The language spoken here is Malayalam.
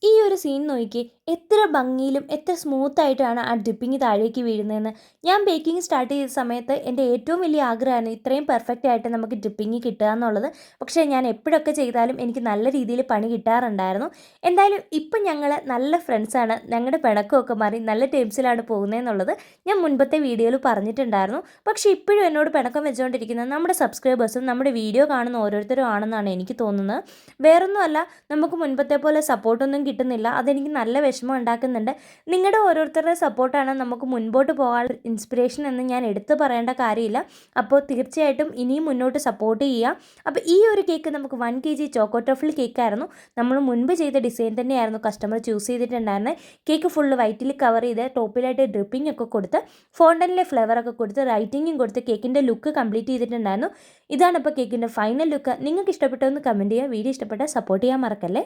ഈ ഒരു സീൻ നോക്കി എത്ര ഭംഗിയിലും എത്ര സ്മൂത്തായിട്ടാണ് ആ ഡ്രിപ്പിങ് താഴേക്ക് വീഴുന്നതെന്ന്. ഞാൻ ബേക്കിംഗ് സ്റ്റാർട്ട് ചെയ്ത സമയത്ത് എൻ്റെ ഏറ്റവും വലിയ ആഗ്രഹമാണ് ഇത്രയും പെർഫെക്റ്റ് ആയിട്ട് നമുക്ക് ഡ്രിപ്പിങ് കിട്ടുക എന്നുള്ളത്. പക്ഷേ ഞാൻ എപ്പോഴൊക്കെ ചെയ്താലും എനിക്ക് നല്ല രീതിയിൽ പണി കിട്ടാറുണ്ടായിരുന്നു. എന്തായാലും ഇപ്പം ഞങ്ങൾ നല്ല ഫ്രണ്ട്സാണ്. ഞങ്ങളുടെ പിണക്കമൊക്കെ മാറി നല്ല ടേംസിലാണ് പോകുന്നതെന്നുള്ളത് ഞാൻ മുൻപത്തെ വീഡിയോയിൽ പറഞ്ഞിട്ടുണ്ടായിരുന്നു. പക്ഷേ ഇപ്പോഴും എന്നോട് പിണക്കം വെച്ചുകൊണ്ടിരിക്കുന്നത് നമ്മുടെ സബ്സ്ക്രൈബേഴ്സും നമ്മുടെ വീഡിയോ കാണുന്ന ഓരോരുത്തരും ആണെന്നാണ് എനിക്ക് തോന്നുന്നത്. വേറൊന്നുമല്ല, നമുക്ക് മുൻപത്തെ പോലെ സപ്പോർട്ടൊന്നും കിട്ടുന്നില്ല. അതെനിക്ക് നല്ല വിഷമം ഉണ്ടാക്കുന്നുണ്ട്. നിങ്ങളുടെ ഓരോരുത്തരുടെ സപ്പോർട്ടാണ് നമുക്ക് മുൻപോട്ട് പോകാനുള്ള ഇൻസ്പിറേഷൻ എന്ന് ഞാൻ എടുത്തു പറയേണ്ട കാര്യമില്ല. അപ്പോൾ തീർച്ചയായിട്ടും ഇനിയും മുന്നോട്ട് സപ്പോർട്ട് ചെയ്യുക. അപ്പോൾ ഈ ഒരു കേക്ക് നമുക്ക് 1 kg ചോക്കോ ടഫിൾ കേക്കായിരുന്നു. നമ്മൾ മുൻപ് ചെയ്ത ഡിസൈൻ തന്നെയായിരുന്നു കസ്റ്റമർ ചൂസ് ചെയ്തിട്ടുണ്ടായിരുന്നത്. കേക്ക് ഫുള്ള് വൈറ്റിൽ കവർ ചെയ്ത് ടോപ്പിലായിട്ട് ഡ്രിപ്പിംഗ് ഒക്കെ കൊടുത്ത് ഫോണ്ടനിലെ ഫ്ലേവറൊക്കെ കൊടുത്ത് റൈറ്റിങ്ങും കൊടുത്ത് കേക്കിൻ്റെ ലുക്ക് കംപ്ലീറ്റ് ചെയ്തിട്ടുണ്ടായിരുന്നു. ഇതാണ് ഇപ്പോൾ കേക്കിൻ്റെ ഫൈനൽ ലുക്ക്. നിങ്ങൾക്ക് ഇഷ്ടപ്പെട്ടതെന്ന് കമൻറ്റ് ചെയ്യുക. വീഡിയോ ഇഷ്ടപ്പെട്ടാൽ സപ്പോർട്ട് ചെയ്യാൻ മറക്കല്ലേ.